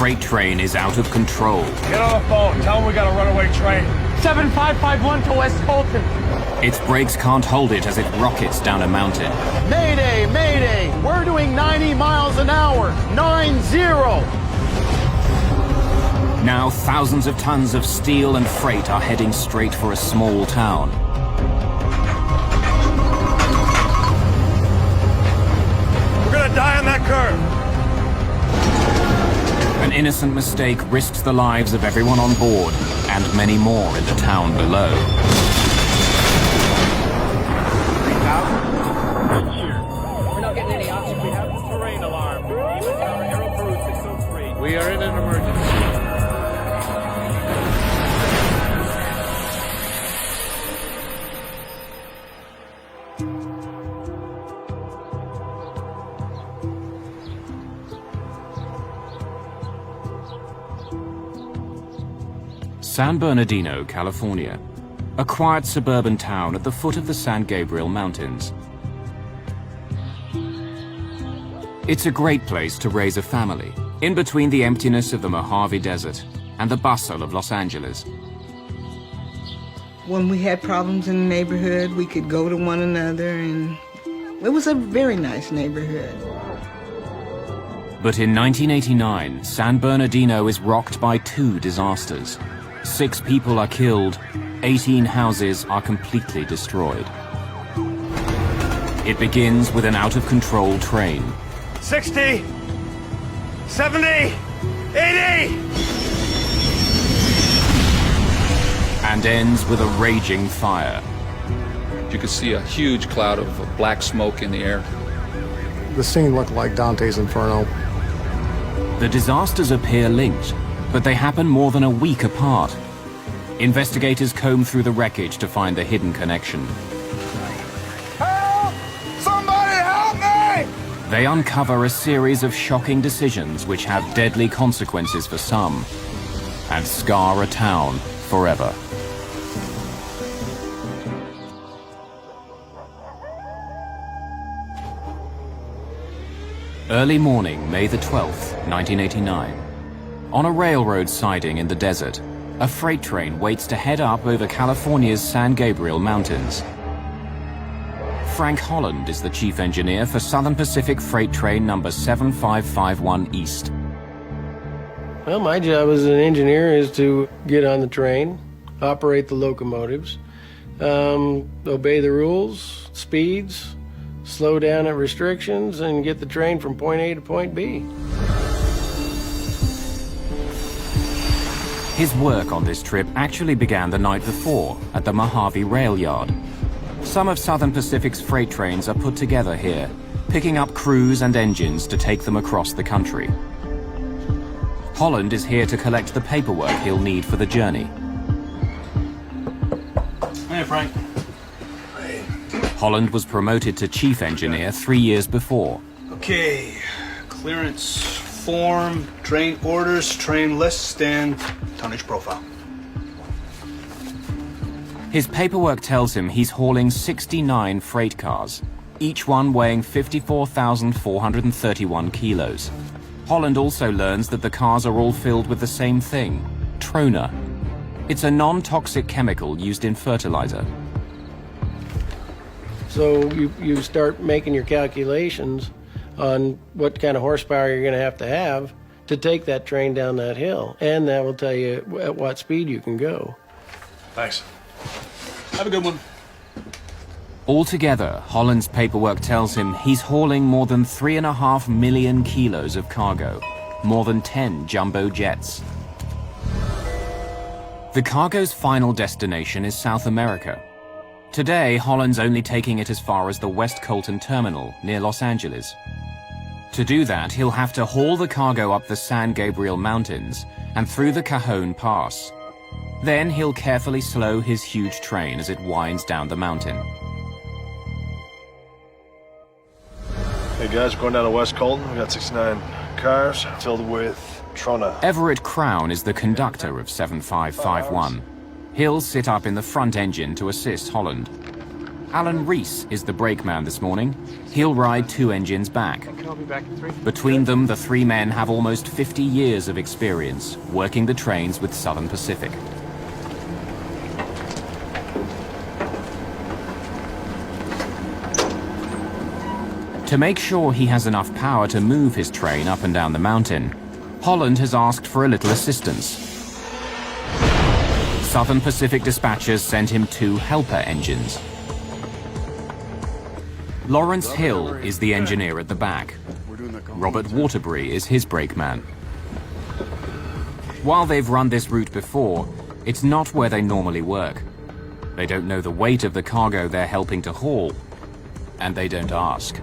freight train is out of control. Get on the phone. Tell them we got a runaway train. 7551 to West Colton. Its brakes can't hold it as it rockets down a mountain. Mayday, mayday. We're doing 90 miles an hour. 9-0. Now thousands of tons of steel and freight are heading straight for a small town. We're gonna die on that curve. An innocent mistake risks the lives of everyone on board and many more in the town below. We're not getting any oxygen. We have the terrain alarm. Even tower, Raporu 603. We are in an emergency. San Bernardino, California, a quiet suburban town at the foot of the San Gabriel Mountains. It's a great place to raise a family, in between the emptiness of the Mojave Desert and the bustle of Los Angeles. When we had problems in the neighborhood, we could go to one another, and it was a very nice neighborhood. But in 1989, San Bernardino is rocked by two disasters. 6 people are killed, 18 houses are completely destroyed. It begins with an out-of-control train. 60, 70, 80! And ends with a raging fire. You could see a huge cloud of black smoke in the air. The scene looked like Dante's Inferno. The disasters appear linked, but they happen more than a week apart. Investigators comb through the wreckage to find the hidden connection. Help! Somebody help me! They uncover a series of shocking decisions which have deadly consequences for some and scar a town forever. Early morning, May the 12th, 1989. On a railroad siding in the desert, a freight train waits to head up over California's San Gabriel Mountains. Frank Holland is the chief engineer for Southern Pacific Freight Train number 7551 East. Well, my job as an engineer is to get on the train, operate the locomotives, obey the rules, speeds, slow down at restrictions, and get the train from point A to point B. His work on this trip actually began the night before at the Mojave Rail Yard. Some of Southern Pacific's freight trains are put together here, picking up crews and engines to take them across the country. Holland is here to collect the paperwork he'll need for the journey. Hey, Frank. Holland was promoted to chief engineer 3 years before. Okay, clearance form, train orders, train list, and tonnage profile. His paperwork tells him he's hauling 69 freight cars, each one weighing 54,431 kilos. Holland also learns that the cars are all filled with the same thing, trona. It's a non-toxic chemical used in fertilizer. So you start making your calculations on what kind of horsepower you're going to have to take that train down that hill. And that will tell you at what speed you can go. Thanks. Have a good one. Altogether, Holland's paperwork tells him he's hauling more than 3.5 million kilos of cargo, more than 10 jumbo jets. The cargo's final destination is South America. Today, Holland's only taking it as far as the West Colton terminal near Los Angeles. To do that, he'll have to haul the cargo up the San Gabriel Mountains and through the Cajon Pass. Then he'll carefully slow his huge train as it winds down the mountain. Hey guys, we're going down to West Colton. We got 69 cars filled with trona. Everett Crown is the conductor of 7551. He'll sit up in the front engine to assist Holland. Alan Reese is the brakeman this morning. He'll ride 2 engines back. Okay, I'll be back in 3. Between them, the 3 men have almost 50 years of experience working the trains with Southern Pacific. To make sure he has enough power to move his train up and down the mountain, Holland has asked for a little assistance. Southern Pacific dispatchers sent him 2 helper engines. Lawrence Hill is the engineer at the back. Robert Waterbury is his brakeman. While they've run this route before, it's not where they normally work. They don't know the weight of the cargo they're helping to haul, and they don't ask.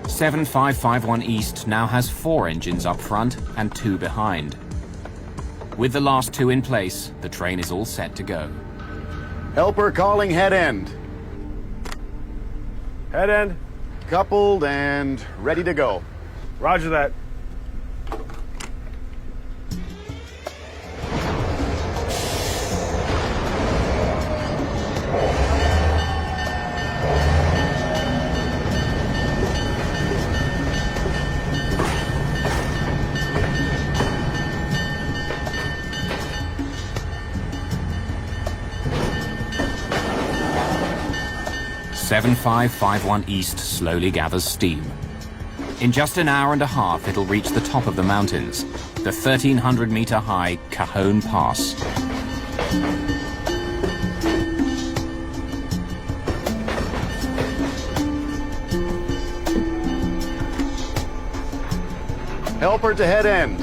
7551 East now has 4 engines up front and 2 behind. With the last 2 in place, the train is all set to go. Helper calling head end. Head end. Coupled and ready to go. Roger that. Seven 7551 East slowly gathers steam. In just an hour and a half, it'll reach the top of the mountains, the 1,300-meter-high Cajon Pass. Helper to head end.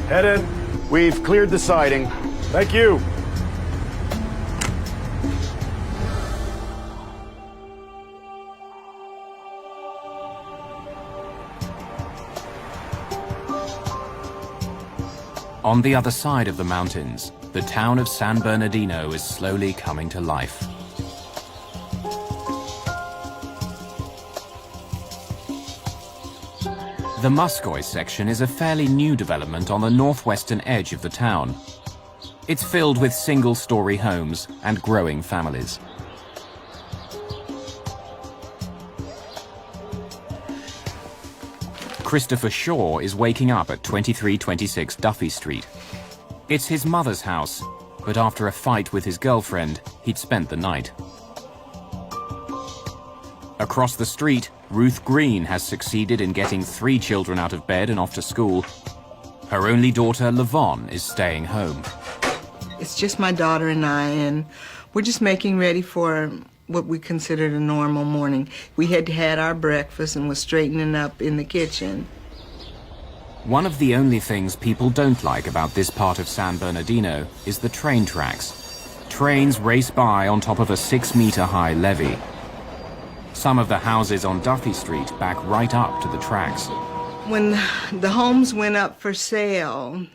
Head end. We've cleared the siding. Thank you. On the other side of the mountains, the town of San Bernardino is slowly coming to life. The Muscoy section is a fairly new development on the northwestern edge of the town. It's filled with single-story homes and growing families. Christopher Shaw is waking up at 2326 Duffy Street. It's his mother's house, but after a fight with his girlfriend, he'd spent the night. Across the street, Ruth Green has succeeded in getting 3 children out of bed and off to school. Her only daughter, Lavon, is staying home. It's just my daughter and I, and we're just making ready for what we considered a normal morning. We had had our breakfast and was straightening up in the kitchen. One of the only things people don't like about this part of San Bernardino is the train tracks. Trains race by on top of a 6-meter-high levee. Some of the houses on Duffy Street back right up to the tracks. When the homes went up for sale,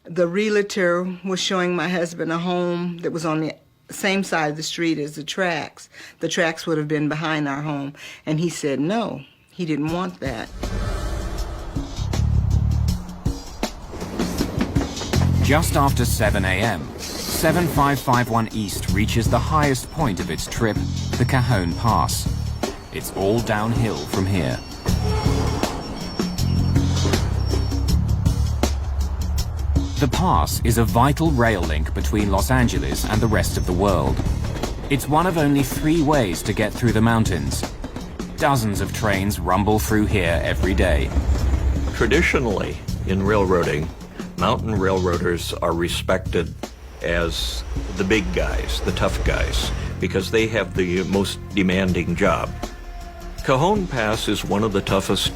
the realtor was showing my husband a home that was on the same side of the street as the tracks. The tracks would have been behind our home, and he said no, he didn't want that. Just after 7 a.m., 7551 East reaches the highest point of its trip, the Cajon Pass. It's all downhill from here. The pass is a vital rail link between Los Angeles and the rest of the world. It's one of only 3 ways to get through the mountains. Dozens of trains rumble through here every day. Traditionally, in railroading, mountain railroaders are respected as the big guys, the tough guys, because they have the most demanding job. Cajon Pass is one of the toughest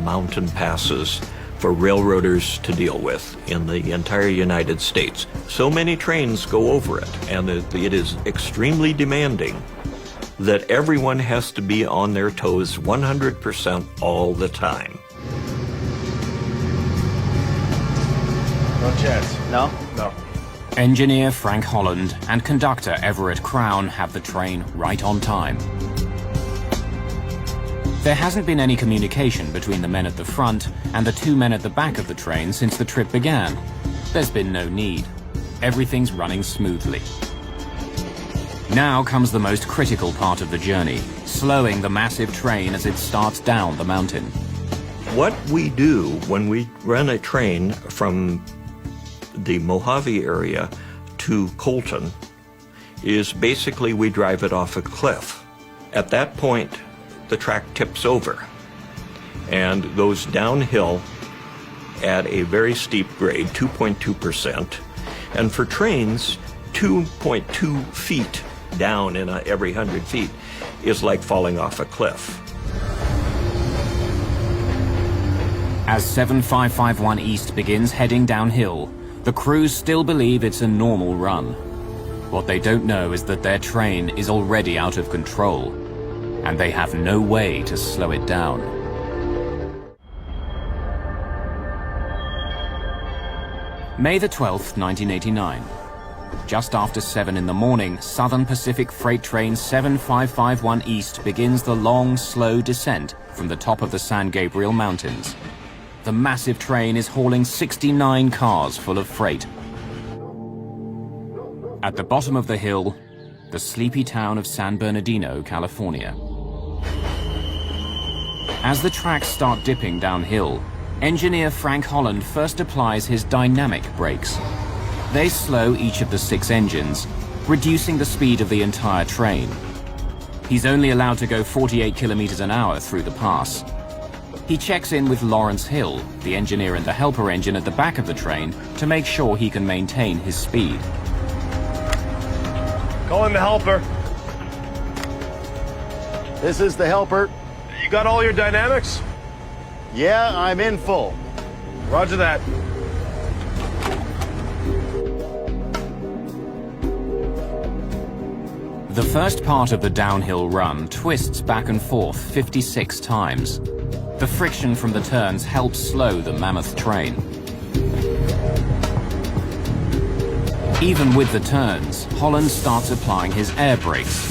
mountain passes for railroaders to deal with in the entire United States. So many trains go over it, and it is extremely demanding that everyone has to be on their toes 100% all the time. No chance. No? No. Engineer Frank Holland and conductor Everett Crown have the train right on time. There hasn't been any communication between the men at the front and the 2 men at the back of the train since the trip began. There's been no need. Everything's running smoothly. Now comes the most critical part of the journey, slowing the massive train as it starts down the mountain. What we do when we run a train from the Mojave area to Colton is basically we drive it off a cliff. At that point, the track tips over and goes downhill at a very steep grade, 2.2%. And for trains, 2.2 feet down in every 100 feet is like falling off a cliff. As 7551 East begins heading downhill, the crews still believe it's a normal run. What they don't know is that their train is already out of control, and they have no way to slow it down. May the 12th, 1989. Just after 7 in the morning, Southern Pacific Freight Train 7551 East begins the long, slow descent from the top of the San Gabriel Mountains. The massive train is hauling 69 cars full of freight. At the bottom of the hill, the sleepy town of San Bernardino, California. As the tracks start dipping downhill, engineer Frank Holland first applies his dynamic brakes. They slow each of the 6 engines, reducing the speed of the entire train. He's only allowed to go 48 kilometers an hour through the pass. He checks in with Lawrence Hill, the engineer in the helper engine at the back of the train, to make sure he can maintain his speed. Calling the helper. This is the helper. You got all your dynamics? Yeah, I'm in full. Roger that. The first part of the downhill run twists back and forth 56 times. The friction from the turns helps slow the mammoth train. Even with the turns, Holland starts applying his air brakes.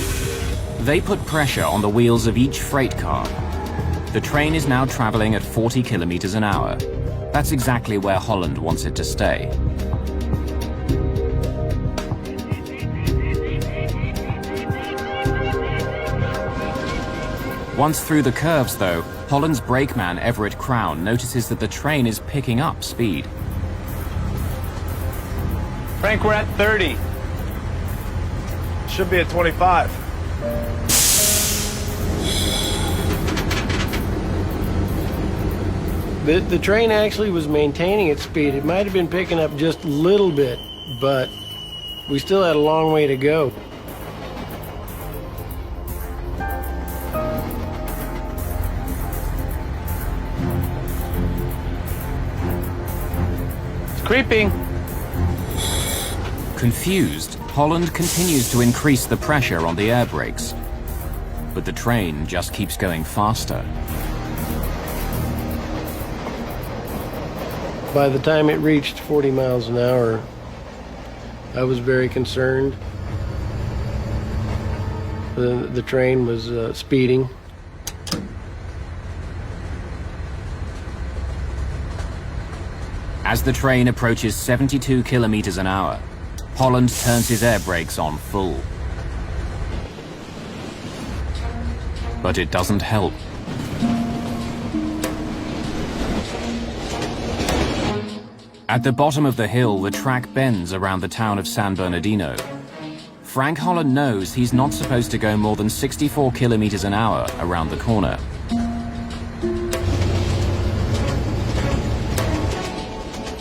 They put pressure on the wheels of each freight car. The train is now traveling at 40 kilometers an hour. That's exactly where Holland wants it to stay. Once through the curves, though, Holland's brakeman Everett Crown notices that the train is picking up speed. Frank, we're at 30. Should be at 25. The train actually was maintaining its speed. It might have been picking up just a little bit, but we still had a long way to go. It's creeping. Confused, Holland continues to increase the pressure on the air brakes. But the train just keeps going faster. By the time it reached 40 miles an hour, I was very concerned. The train was speeding. As the train approaches 72 kilometers an hour, Holland turns his air brakes on full. But it doesn't help. At the bottom of the hill, the track bends around the town of San Bernardino. Frank Holland knows he's not supposed to go more than 64 kilometers an hour around the corner.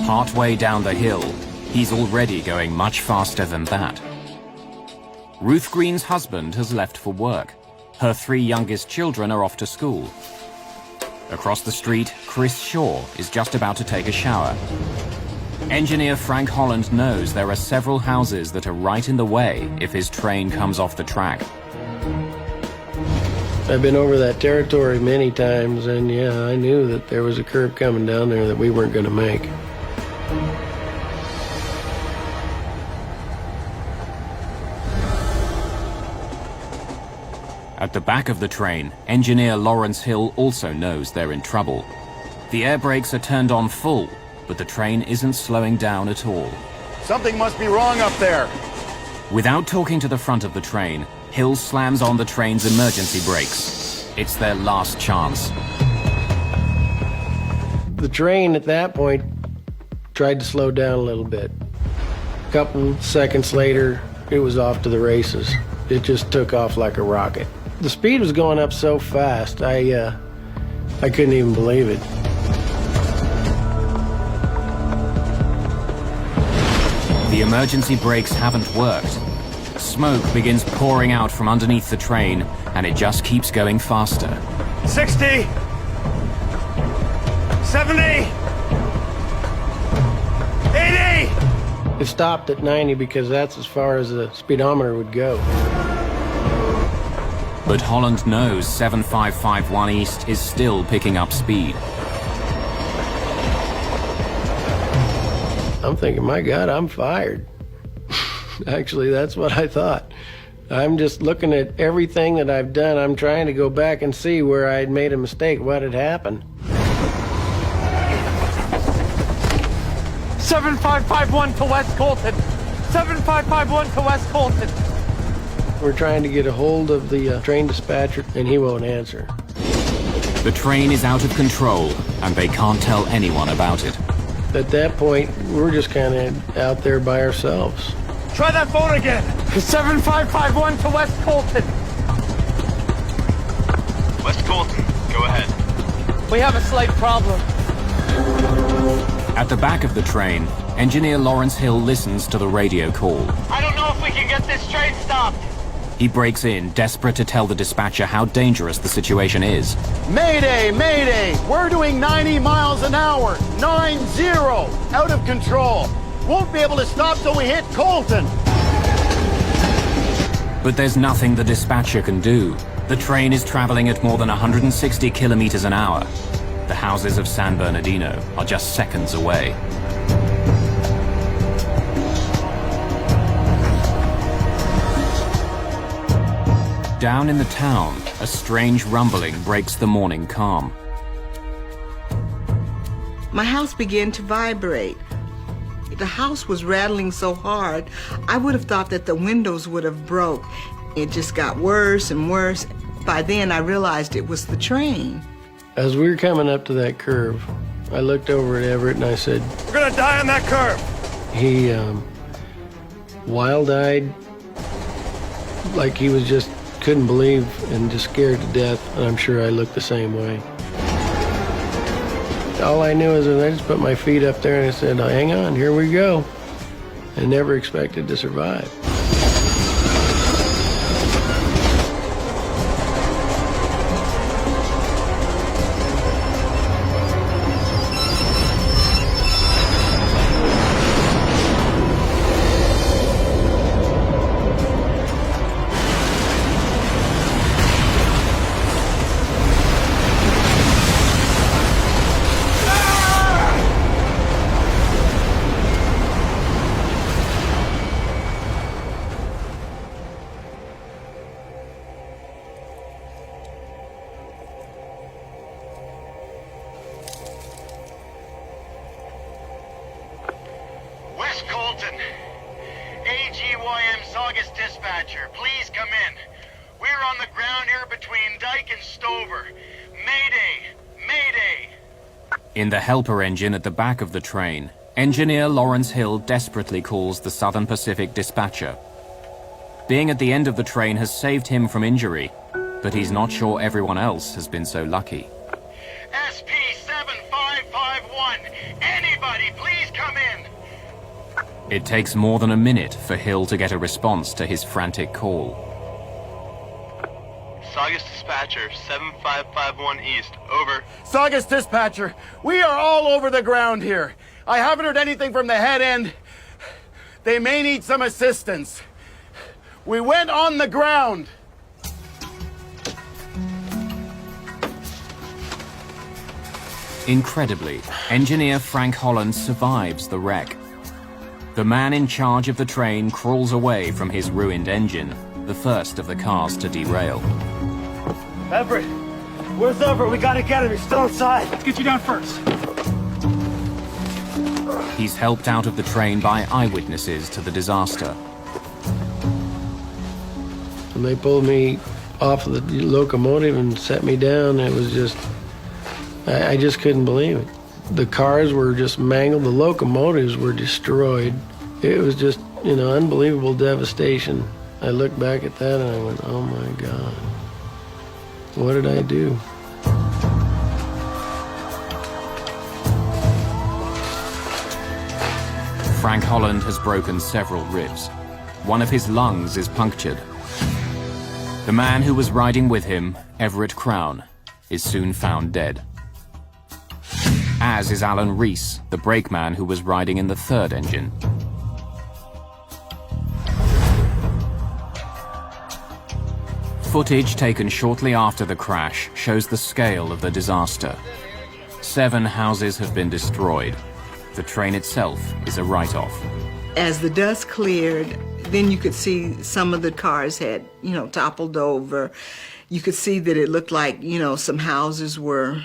Partway down the hill, he's already going much faster than that. Ruth Green's husband has left for work. Her 3 youngest children are off to school. Across the street, Chris Shaw is just about to take a shower. Engineer Frank Holland knows there are several houses that are right in the way if his train comes off the track. I've been over that territory many times, and yeah, I knew that there was a curve coming down there that we weren't going to make. At the back of the train, engineer Lawrence Hill also knows they're in trouble. The air brakes are turned on full, but the train isn't slowing down at all. Something must be wrong up there. Without talking to the front of the train, Hill slams on the train's emergency brakes. It's their last chance. The train at that point tried to slow down a little bit. A couple seconds later, it was off to the races. It just took off like a rocket. The speed was going up so fast, I couldn't even believe it. The emergency brakes haven't worked. Smoke begins pouring out from underneath the train, and it just keeps going faster. 60, 70, 80. It stopped at 90 because that's as far as the speedometer would go. But Holland knows 7551 East is still picking up speed. I'm thinking, my God, I'm fired. Actually, that's what I thought. I'm just looking at everything that I've done. I'm trying to go back and see where I had made a mistake, what had happened. 7551 to West Colton. 7551 to West Colton. We're trying to get a hold of the train dispatcher, and he won't answer. The train is out of control, and they can't tell anyone about it. At that point, we're just kind of out there by ourselves. Try that phone again. 7551 to West Colton. West Colton, go ahead. We have a slight problem. At the back of the train, engineer Lawrence Hill listens to the radio call. I don't know if we can get this train stopped. He breaks in, desperate to tell the dispatcher how dangerous the situation is. Mayday, mayday. We're doing 90 miles an hour. 90. Out of control. Won't be able to stop till we hit Colton. But there's nothing the dispatcher can do. The train is traveling at more than 160 kilometers an hour. The houses of San Bernardino are just seconds away. Down in the town, a strange rumbling breaks the morning calm. My house began to vibrate. The house was rattling so hard, I would have thought that the windows would have broke. It just got worse and worse. By then, I realized it was the train. As we were coming up to that curve, I looked over at Everett and I said, We're gonna die on that curve. He, wild-eyed, like he was just couldn't believe and just scared to death, and I'm sure I looked the same way. All I knew is that I just put my feet up there and I said, hang on, here we go. I never expected to survive. Please come in. We're on the ground here between Dyke and Stover. Mayday! Mayday! In the helper engine at the back of the train, engineer Lawrence Hill desperately calls the Southern Pacific dispatcher. Being at the end of the train has saved him from injury, but he's not sure everyone else has been so lucky. SP7551! Anybody, please come in! It takes more than a minute for Hill to get a response to his frantic call. Saugus Dispatcher, 7551 East, over. Saugus Dispatcher, we are all over the ground here. I haven't heard anything from the head end. They may need some assistance. We went on the ground. Incredibly, engineer Frank Holland survives the wreck. The man in charge of the train crawls away from his ruined engine, the first of the cars to derail. Everett, where's Everett? We gotta get him. He's still inside. Let's get you down first. He's helped out of the train by eyewitnesses to the disaster. When they pulled me off of the locomotive and set me down, it was just, I just couldn't believe it. The cars were just mangled, the locomotives were destroyed. It was just, unbelievable devastation. I look back at that and I went, oh my God, what did I do? Frank Holland has broken several ribs. One of his lungs is punctured. The man who was riding with him, Everett Crown, is soon found dead. As is Alan Reese, the brakeman who was riding in the third engine. Footage taken shortly after the crash shows the scale of the disaster. 7 houses have been destroyed. The train itself is a write-off. As the dust cleared, then you could see some of the cars had, toppled over. You could see that it looked like, some houses were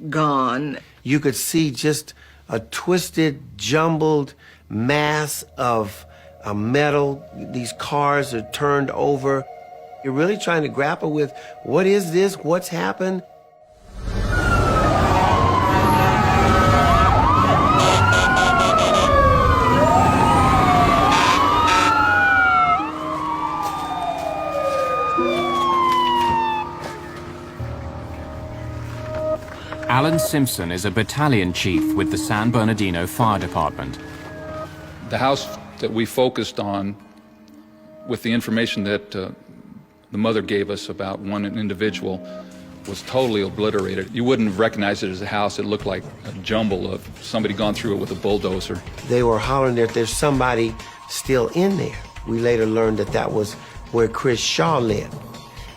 gone. You could see just a twisted, jumbled mass of metal. These cars are turned over. You're really trying to grapple with, what is this? What's happened? Alan Simpson is a battalion chief with the San Bernardino Fire Department. The house that we focused on, with the information that the mother gave us about one individual, was totally obliterated. You wouldn't recognize it as a house. It looked like a jumble of somebody gone through it with a bulldozer. They were hollering that there's somebody still in there. We later learned that that was where Chris Shaw lived.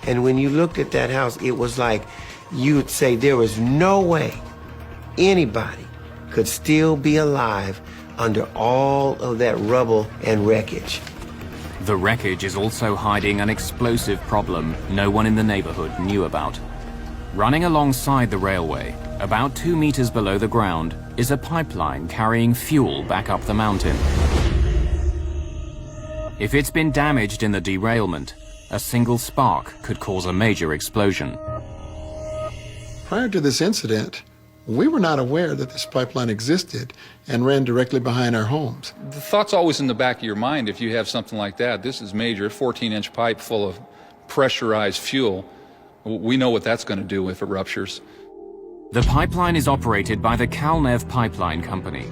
And when you looked at that house, it was like you'd say there was no way anybody could still be alive under all of that rubble and wreckage. The wreckage is also hiding an explosive problem no one in the neighborhood knew about. Running alongside the railway, about 2 meters below the ground, is a pipeline carrying fuel back up the mountain. If it's been damaged in the derailment, a single spark could cause a major explosion. Prior to this incident, we were not aware that this pipeline existed and ran directly behind our homes. The thought's always in the back of your mind if you have something like that. This is major, 14-inch pipe full of pressurized fuel. We know what that's going to do if it ruptures. The pipeline is operated by the Kalnev Pipeline Company.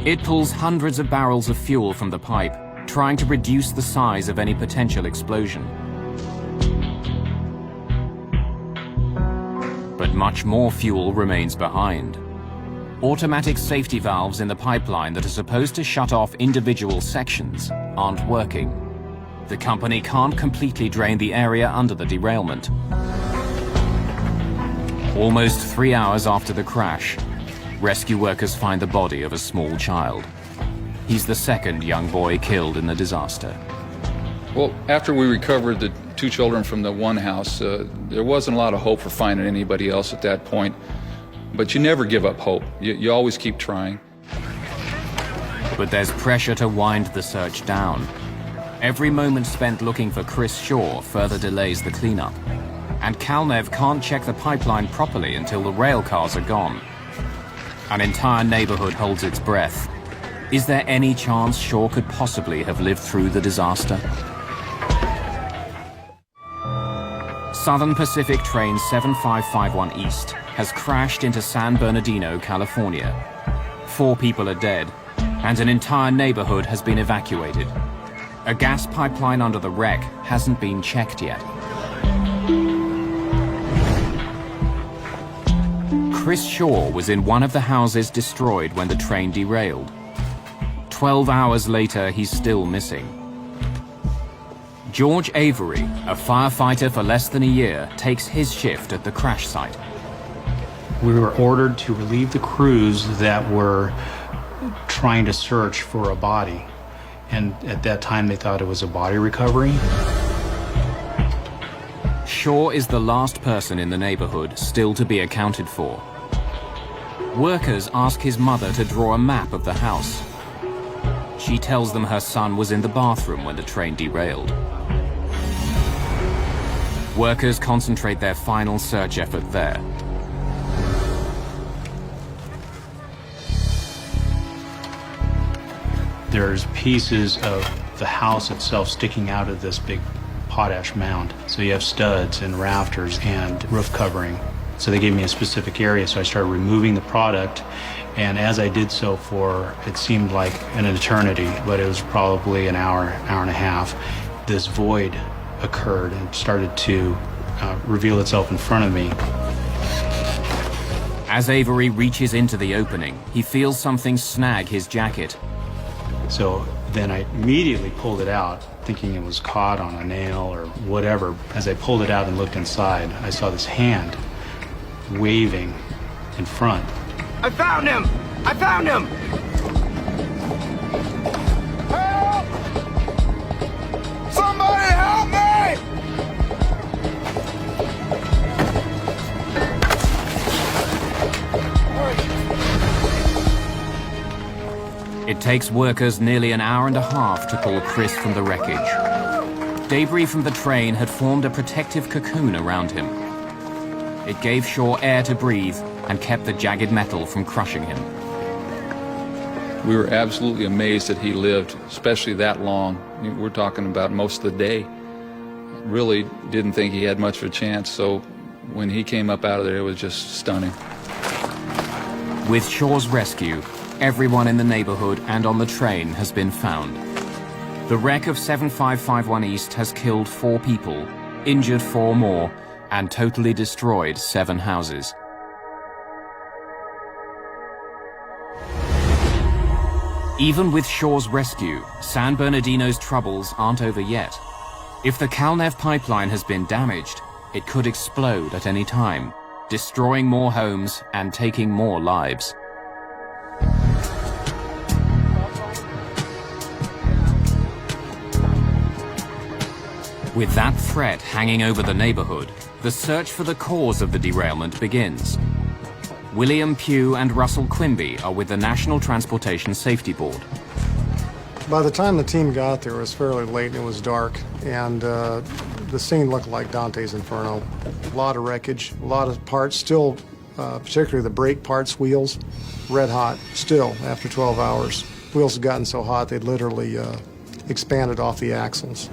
It pulls hundreds of barrels of fuel from the pipe, trying to reduce the size of any potential explosion. But much more fuel remains behind. Automatic safety valves in the pipeline that are supposed to shut off individual sections aren't working. The company can't completely drain the area under the derailment. Almost 3 hours after the crash, rescue workers find the body of a small child. He's the second young boy killed in the disaster. Well, after we recovered the 2 children from the one house, there wasn't a lot of hope for finding anybody else at that point. But you never give up hope. You always keep trying. But there's pressure to wind the search down. Every moment spent looking for Chris Shaw further delays the cleanup. And Kalnev can't check the pipeline properly until the rail cars are gone. An entire neighborhood holds its breath. Is there any chance Shaw could possibly have lived through the disaster? Southern Pacific Train 7551 East has crashed into San Bernardino, California. 4 people are dead, and an entire neighborhood has been evacuated. A gas pipeline under the wreck hasn't been checked yet. Chris Shaw was in one of the houses destroyed when the train derailed. 12 hours later, he's still missing. George Avery, a firefighter for less than a year, takes his shift at the crash site. We were ordered to relieve the crews that were trying to search for a body. And at that time, they thought it was a body recovery. Shaw is the last person in the neighborhood still to be accounted for. Workers ask his mother to draw a map of the house. She tells them her son was in the bathroom when the train derailed. Workers concentrate their final search effort there. There's pieces of the house itself sticking out of this big potash mound. So you have studs and rafters and roof covering. So they gave me a specific area, so I started removing the product. And as I did so for, it seemed like an eternity, but it was probably an hour, hour and a half, this void occurred and started to reveal itself in front of me. As Avery reaches into the opening, he feels something snag his jacket. So then I immediately pulled it out, thinking it was caught on a nail or whatever. As I pulled it out and looked inside, I saw this hand waving in front. I found him! I found him! Help! Somebody help me! It takes workers nearly an hour and a half to pull Chris from the wreckage. Debris from the train had formed a protective cocoon around him. It gave Shaw air to breathe and kept the jagged metal from crushing him. We were absolutely amazed that he lived, especially that long. We're talking about most of the day. Really didn't think he had much of a chance, so when he came up out of there, it was just stunning. With Shaw's rescue, everyone in the neighborhood and on the train has been found. The wreck of 7551 East has killed 4 people, injured 4 more, and totally destroyed 7 houses. Even with Shaw's rescue, San Bernardino's troubles aren't over yet. If the Kalnev pipeline has been damaged, it could explode at any time, destroying more homes and taking more lives. With that threat hanging over the neighborhood, the search for the cause of the derailment begins. William Pugh and Russell Quimby are with the National Transportation Safety Board. By the time the team got there, it was fairly late and it was dark, and the scene looked like Dante's Inferno. A lot of wreckage, a lot of parts still, particularly the brake parts, wheels, red hot, still after 12 hours. Wheels had gotten so hot they'd literally expanded off the axles.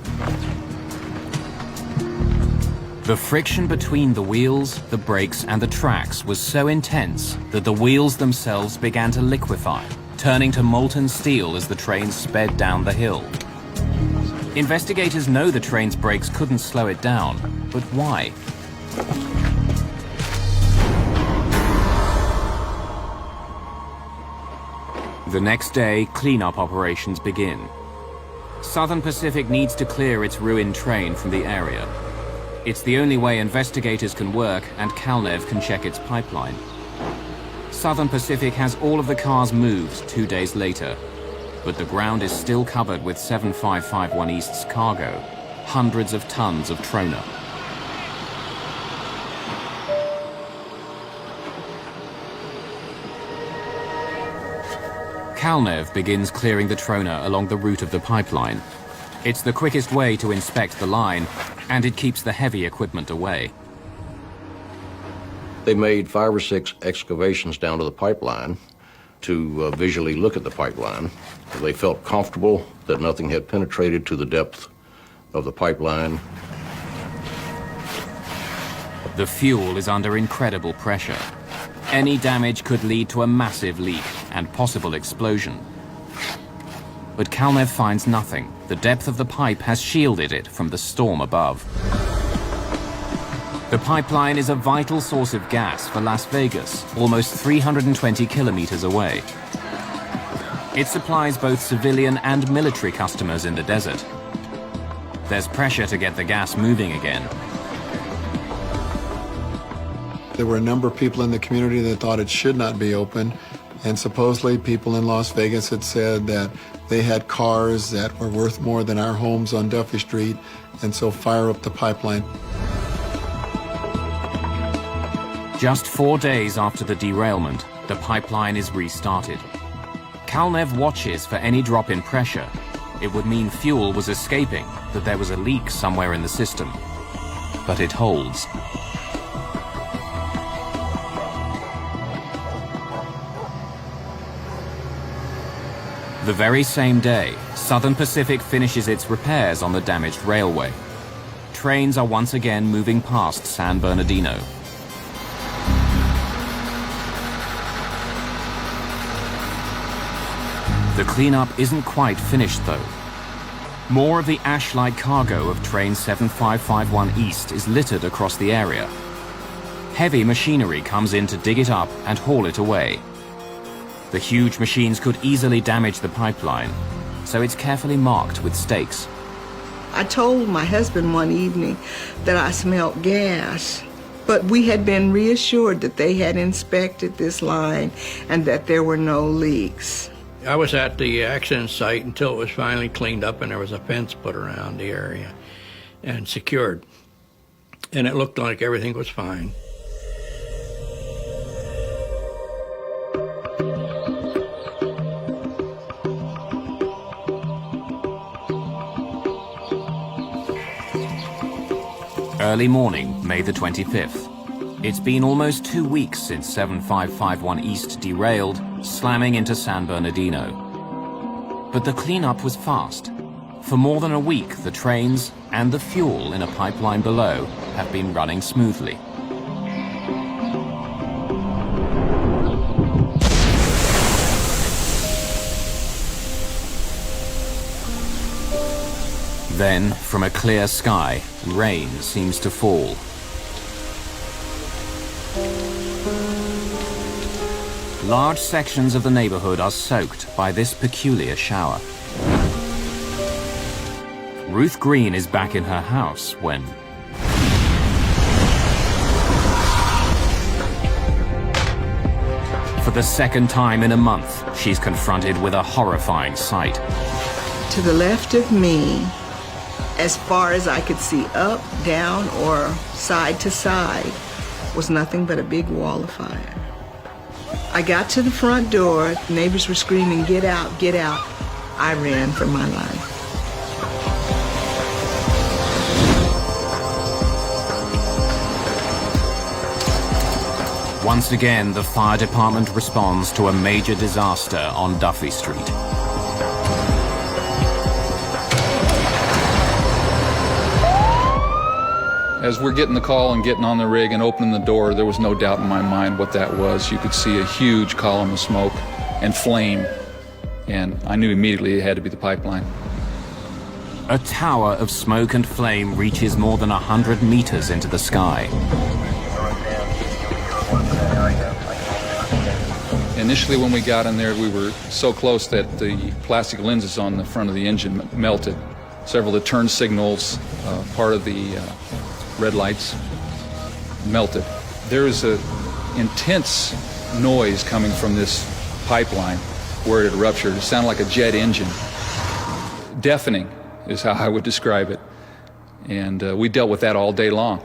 The friction between the wheels, the brakes, and the tracks was so intense that the wheels themselves began to liquefy, turning to molten steel as the train sped down the hill. Investigators know the train's brakes couldn't slow it down, but why? The next day, cleanup operations begin. Southern Pacific needs to clear its ruined train from the area. It's the only way investigators can work and Kalnev can check its pipeline. Southern Pacific has all of the cars moved 2 days later, but the ground is still covered with 7551 East's cargo, hundreds of tons of trona. Kalnev begins clearing the trona along the route of the pipeline. It's the quickest way to inspect the line, and it keeps the heavy equipment away. They made 5 or 6 excavations down to the pipeline to visually look at the pipeline. They felt comfortable that nothing had penetrated to the depth of the pipeline. The fuel is under incredible pressure. Any damage could lead to a massive leak and possible explosion. But Kalnev finds nothing. The depth of the pipe has shielded it from the storm above. The pipeline is a vital source of gas for Las Vegas, almost 320 kilometers away. It supplies both civilian and military customers in the desert. There's pressure to get the gas moving again. There were a number of people in the community that thought it should not be open, and supposedly people in Las Vegas had said that they had cars that were worth more than our homes on Duffy Street, and so fire up the pipeline. Just 4 days after the derailment, the pipeline is restarted. Kalnev watches for any drop in pressure. It would mean fuel was escaping, that there was a leak somewhere in the system. but it holds. The very same day, Southern Pacific finishes its repairs on the damaged railway. Trains are once again moving past San Bernardino. The cleanup isn't quite finished though. More of the ash-like cargo of train 7551 East is littered across the area. Heavy machinery comes in to dig it up and haul it away. The huge machines could easily damage the pipeline, so it's carefully marked with stakes. I told my husband one evening that I smelled gas, but we had been reassured that they had inspected this line and that there were no leaks. I was at the accident site until it was finally cleaned up and there was a fence put around the area and secured. And it looked like everything was fine. Early morning, May the 25th. It's been almost 2 weeks since 7551 East derailed, slamming into San Bernardino. But the cleanup was fast. For more than a week, the trains and the fuel in a pipeline below have been running smoothly. Then, from a clear sky, rain seems to fall. Large sections of the neighborhood are soaked by this peculiar shower. Ruth Green is back in her house when... For the second time in a month, she's confronted with a horrifying sight. To the left of me, as far as I could see up, down, or side to side, was nothing but a big wall of fire. I got to the front door, the neighbors were screaming, "Get out, get out." I ran for my life. Once again, the fire department responds to a major disaster on Duffy Street. As we're getting the call and getting on the rig and opening the door, there was no doubt in my mind what that was. You could see a huge column of smoke and flame, and I knew immediately it had to be the pipeline. A tower of smoke and flame reaches more than 100 meters into the sky. Initially, when we got in there, we were so close that the plastic lenses on the front of the engine melted. Several of the turn signals, part of the red lights, melted. There was an intense noise coming from this pipeline where it had ruptured. It sounded like a jet engine. Deafening is how I would describe it. And we dealt with that all day long.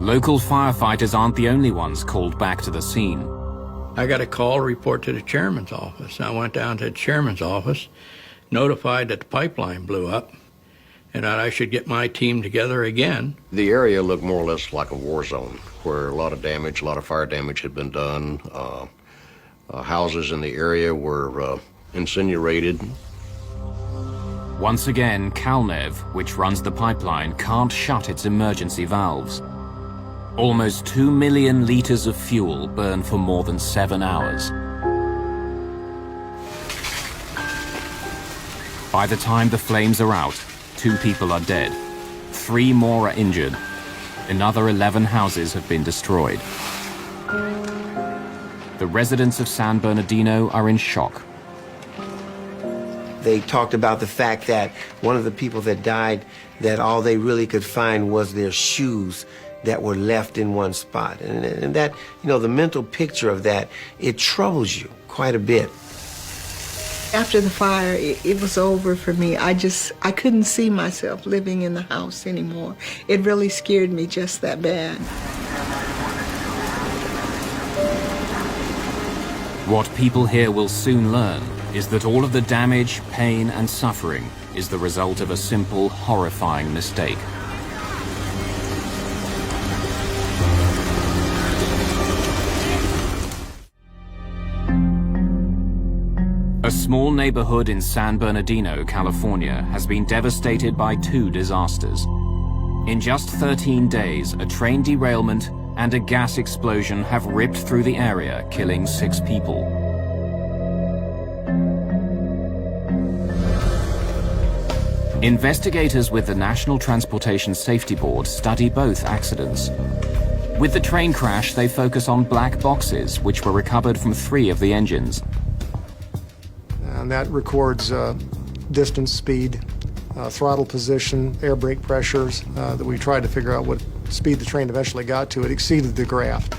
Local firefighters aren't the only ones called back to the scene. I got a call to report to the chairman's office. I went down to the chairman's office, notified that the pipeline blew up, and that I should get my team together again. The area looked more or less like a war zone, where a lot of damage, a lot of fire damage had been done. Houses in the area were incinerated. Once again, Calnev, which runs the pipeline, can't shut its emergency valves. Almost 2 million liters of fuel burn for more than 7 hours. By the time the flames are out, 2 people are dead. 3 more are injured. Another 11 houses have been destroyed. The residents of San Bernardino are in shock. They talked about the fact that one of the people that died, that all they really could find was their shoes that were left in one spot. And that, you know, the mental picture of that, it troubles you quite a bit. After the fire, it was over for me. I couldn't see myself living in the house anymore. It really scared me just that bad. What people here will soon learn is that all of the damage, pain, and suffering is the result of a simple, horrifying mistake. small neighborhood in San Bernardino, California, has been devastated by 2 disasters. In just 13 days, a train derailment and a gas explosion have ripped through the area, killing 6 people. Investigators with the National Transportation Safety Board study both accidents. With the train crash, they focus on black boxes, which were recovered from 3 of the engines. And that records distance, speed, throttle position, air brake pressures that we tried to figure out what speed the train eventually got to. It exceeded the graph.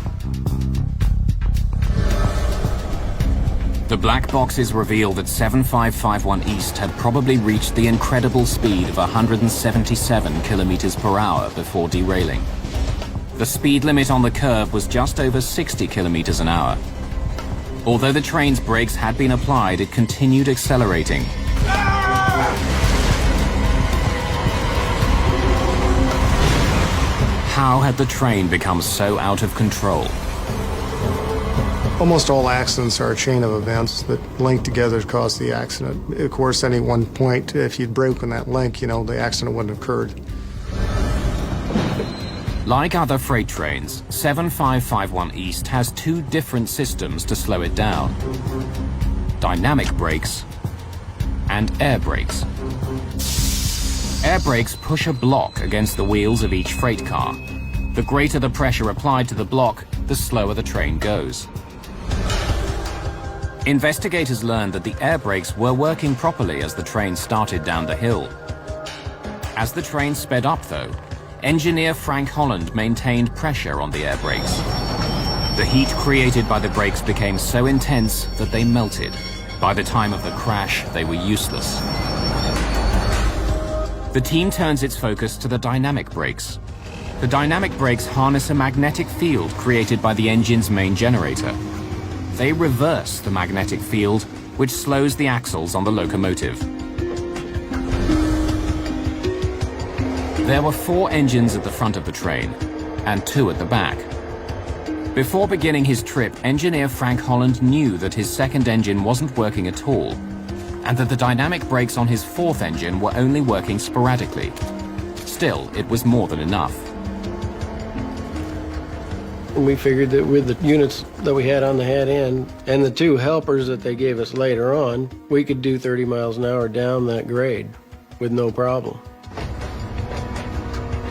The black boxes reveal that 7551 East had probably reached the incredible speed of 177 kilometers per hour before derailing. The speed limit on the curve was just over 60 kilometers an hour. Although the train's brakes had been applied, it continued accelerating. How had the train become so out of control? Almost all accidents are a chain of events that link together to cause the accident. Of course, any one point, if you'd broken that link, the accident wouldn't have occurred. Like other freight trains, 7551 East has 2 different systems to slow it down: dynamic brakes and air brakes. Air brakes push a block against the wheels of each freight car. The greater the pressure applied to the block, the slower the train goes. Investigators learned that the air brakes were working properly as the train started down the hill. As the train sped up, though, engineer Frank Holland maintained pressure on the air brakes. The heat created by the brakes became so intense that they melted. By the time of the crash, they were useless. The team turns its focus to the dynamic brakes. The dynamic brakes harness a magnetic field created by the engine's main generator. They reverse the magnetic field, which slows the axles on the locomotive. There were 4 engines at the front of the train, and 2 at the back. Before beginning his trip, engineer Frank Holland knew that his second engine wasn't working at all, and that the dynamic brakes on his 4th engine were only working sporadically. Still, it was more than enough. We figured that with the units that we had on the head end and the 2 helpers that they gave us later on, we could do 30 miles an hour down that grade with no problem.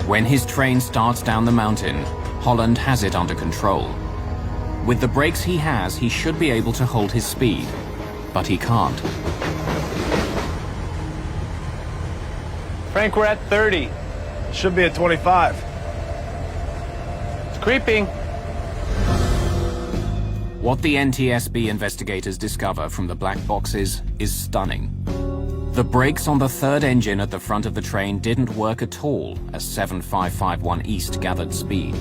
When his train starts down the mountain, Holland has it under control. With the brakes he has, he should be able to hold his speed, but he can't. Frank, we're at 30. Should be at 25. It's creeping. What the NTSB investigators discover from the black boxes is stunning. The brakes on the 3rd engine at the front of the train didn't work at all as 7551 East gathered speed.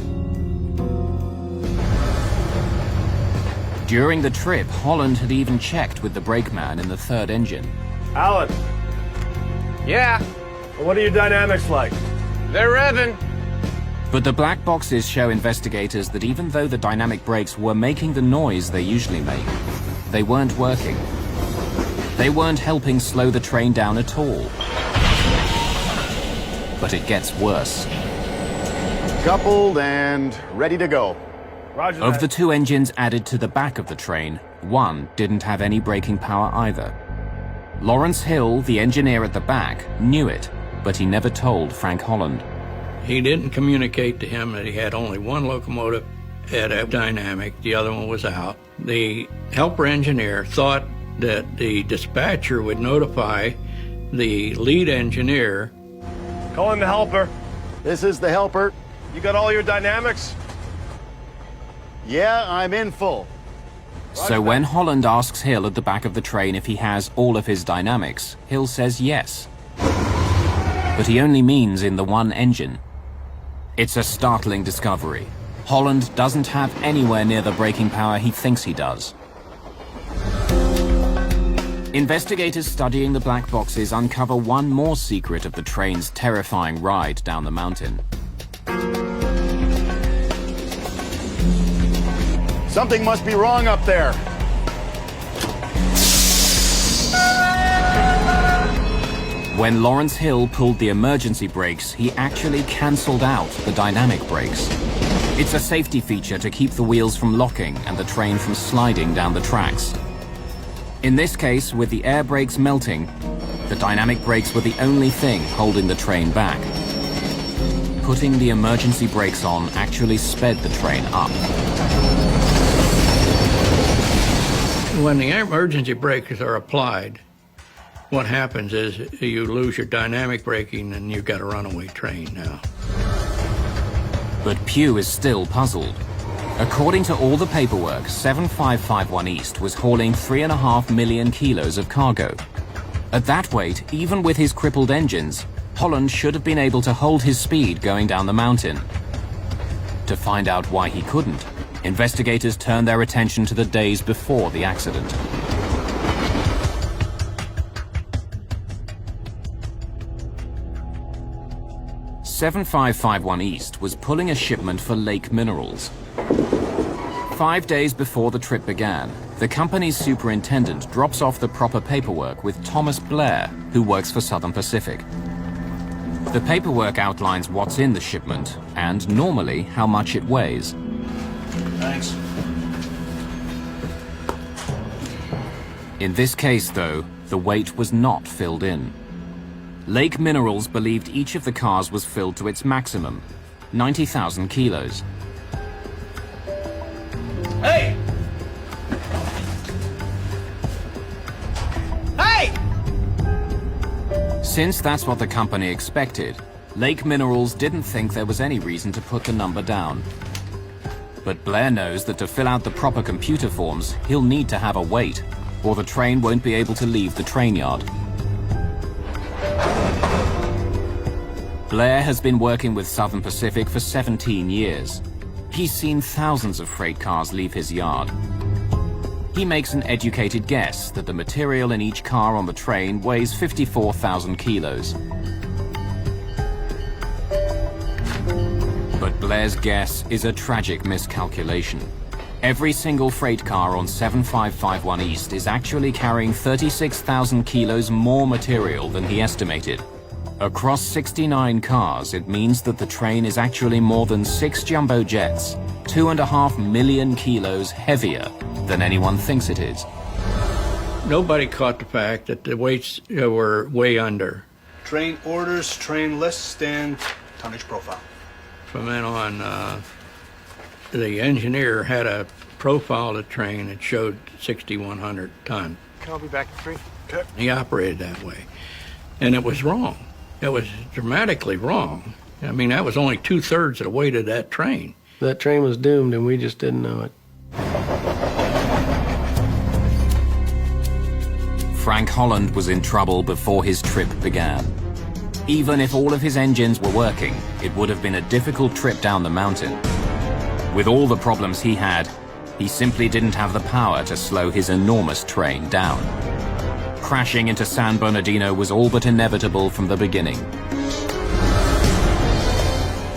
During the trip, Holland had even checked with the brakeman in the 3rd engine. Alan, Yeah, what are your dynamics like? they're revving. But the black boxes show investigators that even though the dynamic brakes were making the noise they usually make, they weren't working. They weren't helping slow the train down at all. But it gets worse. Coupled and ready to go. Roger Of that. the 2 engines added to the back of the train, 1 didn't have any braking power either. Lawrence Hill, the engineer at the back, knew it, but he never told Frank Holland. He didn't communicate to him that he had only 1 locomotive had a dynamic, the other one was out. The helper engineer thought that the dispatcher would notify the lead engineer. Call in the helper. This is the helper. You got all your dynamics? Yeah, I'm in full. So when Holland asks Hill at the back of the train if he has all of his dynamics, Hill says yes. But he only means in the 1 engine. It's a startling discovery. Holland doesn't have anywhere near the braking power he thinks he does. Investigators studying the black boxes uncover one more secret of the train's terrifying ride down the mountain. Something must be wrong up there. When Lawrence Hill pulled the emergency brakes, he actually cancelled out the dynamic brakes. It's a safety feature to keep the wheels from locking and the train from sliding down the tracks. In this case, with the air brakes melting, the dynamic brakes were the only thing holding the train back. Putting the emergency brakes on actually sped the train up. When the emergency brakes are applied, what happens is you lose your dynamic braking and you've got a runaway train now. But Pugh is still puzzled. According to all the paperwork, 7551 East was hauling 3.5 million kilos of cargo. At that weight, even with his crippled engines, Holland should have been able to hold his speed going down the mountain. To find out why he couldn't, investigators turned their attention to the days before the accident. "7551 East was pulling a shipment for Lake Minerals. 5 days before the trip began, the company's superintendent drops off the proper paperwork with Thomas Blair, who works for Southern Pacific. The paperwork outlines what's in the shipment and, normally, how much it weighs. Thanks. In this case, though, the weight was not filled in. Lake Minerals believed each of the cars was filled to its maximum, 90,000 kilos. Hey! Hey! Since that's what the company expected, Lake Minerals didn't think there was any reason to put the number down. But Blair knows that to fill out the proper computer forms, he'll need to have a weight, or the train won't be able to leave the train yard. Blair has been working with Southern Pacific for 17 years. He's seen thousands of freight cars leave his yard. He makes an educated guess that the material in each car on the train weighs 54,000 kilos. But Blair's guess is a tragic miscalculation. Every single freight car on 7551 East is actually carrying 36,000 kilos more material than he estimated. Across 69 cars, it means that the train is actually more than 6 jumbo jets, 2.5 million kilos heavier than anyone thinks it is. Nobody caught the fact that the weights were way under. Train orders, train lists, and tonnage profile. From then on, the engineer had a profile of the train that showed 6,100 ton. I'll be back at 3. Okay. He operated that way. And it was wrong. It was dramatically wrong. I mean, that was only 2/3 of the weight of that train. That train was doomed, and we just didn't know it. Frank Holland was in trouble before his trip began. Even if all of his engines were working, it would have been a difficult trip down the mountain. With all the problems he had, he simply didn't have the power to slow his enormous train down. Crashing into San Bernardino was all but inevitable from the beginning.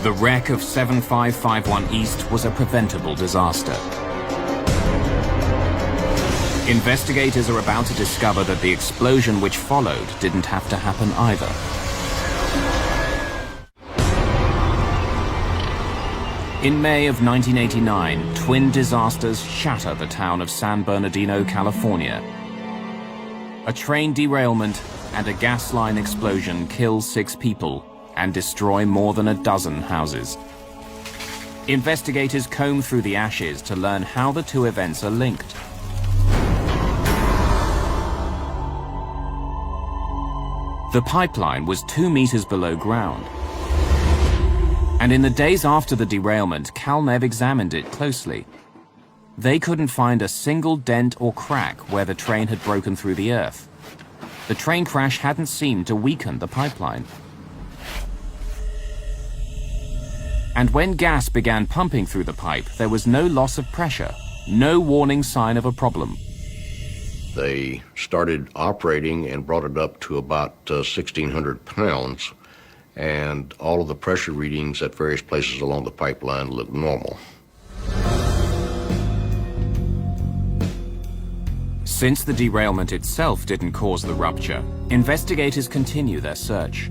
The wreck of 7551 East was a preventable disaster. Investigators are about to discover that the explosion which followed didn't have to happen either. In May of 1989, twin disasters shatter the town of San Bernardino, California. A train derailment and a gas line explosion kill 6 people and destroy more than a dozen houses. Investigators comb through the ashes to learn how the two events are linked. The pipeline was 2 meters below ground. And in the days after the derailment, CalNev examined it closely. They couldn't find a single dent or crack where the train had broken through the earth. The train crash hadn't seemed to weaken the pipeline. And when gas began pumping through the pipe, there was no loss of pressure, no warning sign of a problem. They started operating and brought it up to about 1,600 pounds, and all of the pressure readings at various places along the pipeline looked normal. Since the derailment itself didn't cause the rupture, investigators continue their search.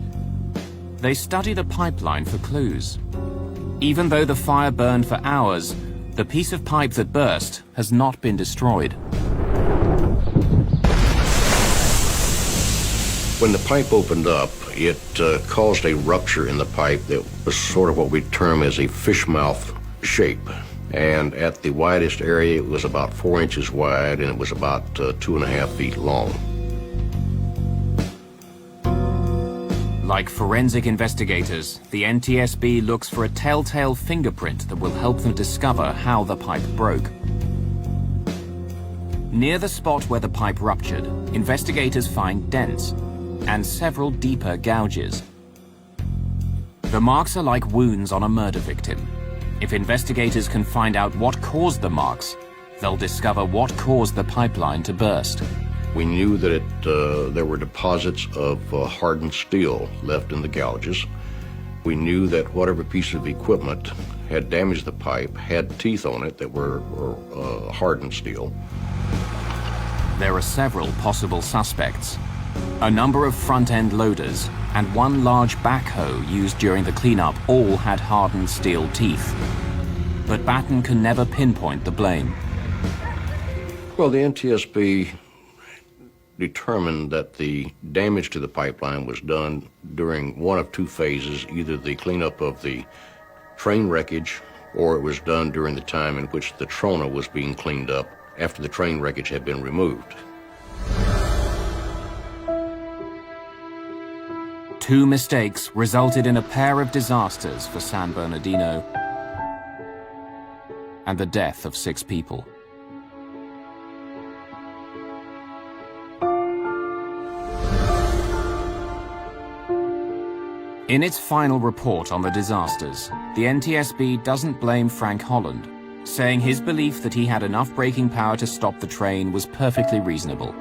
They study the pipeline for clues. Even though the fire burned for hours, the piece of pipe that burst has not been destroyed. When the pipe opened up, it caused a rupture in the pipe that was sort of what we term as a fish mouth shape. And at the widest area, it was about 4 inches wide, and it was about 2.5 feet long. Like forensic investigators, the NTSB looks for a telltale fingerprint that will help them discover how the pipe broke. Near the spot where the pipe ruptured, investigators find dents and several deeper gouges. The marks are like wounds on a murder victim. If investigators can find out what caused the marks, they'll discover what caused the pipeline to burst. We knew that there were deposits of hardened steel left in the gouges. We knew that whatever piece of equipment had damaged the pipe had teeth on it that were hardened steel. There are several possible suspects. A number of front-end loaders and one large backhoe used during the cleanup all had hardened steel teeth. But Batten can never pinpoint the blame. Well, the NTSB determined that the damage to the pipeline was done during one of two phases, either the cleanup of the train wreckage or it was done during the time in which the trona was being cleaned up after the train wreckage had been removed. Two mistakes resulted in a pair of disasters for San Bernardino and the death of 6 people. In its final report on the disasters, the NTSB doesn't blame Frank Holland, saying his belief that he had enough braking power to stop the train was perfectly reasonable.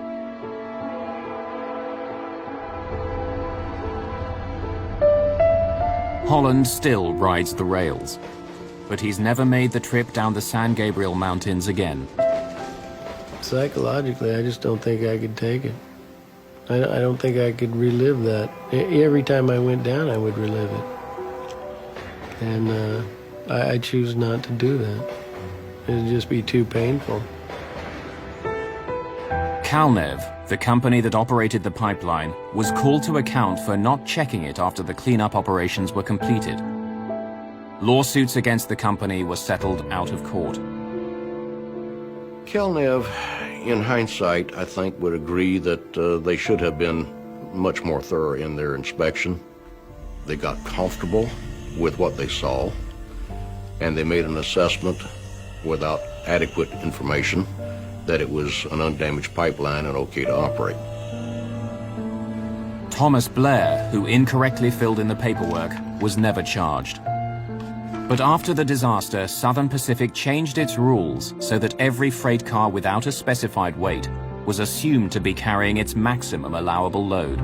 Holland still rides the rails, but he's never made the trip down the San Gabriel Mountains again. Psychologically, I just don't think I could take it. I don't think I could relive that. Every time I went down, I would relive it. And I choose not to do that. It'd just be too painful. Calnev, the company that operated the pipeline, was called to account for not checking it after the cleanup operations were completed. Lawsuits against the company were settled out of court. Calnev, in hindsight, I think would agree that they should have been much more thorough in their inspection. They got comfortable with what they saw, and they made an assessment without adequate information that it was an undamaged pipeline and okay to operate. Thomas Blair, who incorrectly filled in the paperwork, was never charged. But after the disaster, Southern Pacific changed its rules so that every freight car without a specified weight was assumed to be carrying its maximum allowable load.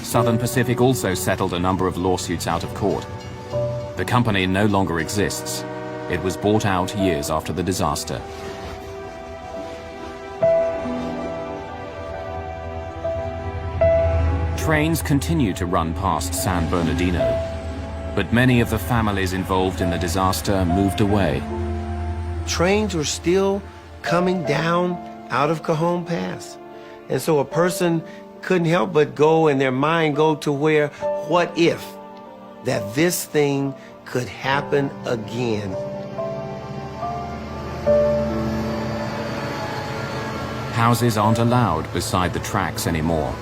Southern Pacific also settled a number of lawsuits out of court. The company no longer exists. It was bought out years after the disaster. Trains continue to run past San Bernardino, but many of the families involved in the disaster moved away. Trains were still coming down out of Cajon Pass. And so a person couldn't help but go in their mind go to where, what if that this thing could happen again? Houses aren't allowed beside the tracks anymore.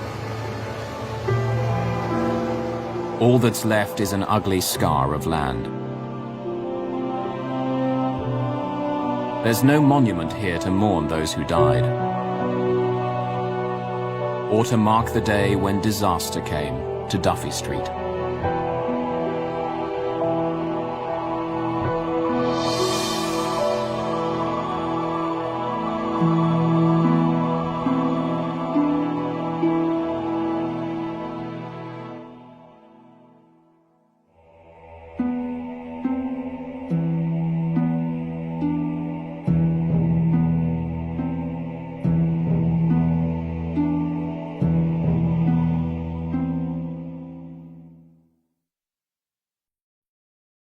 All that's left is an ugly scar of land. There's no monument here to mourn those who died, or to mark the day when disaster came to Duffy Street.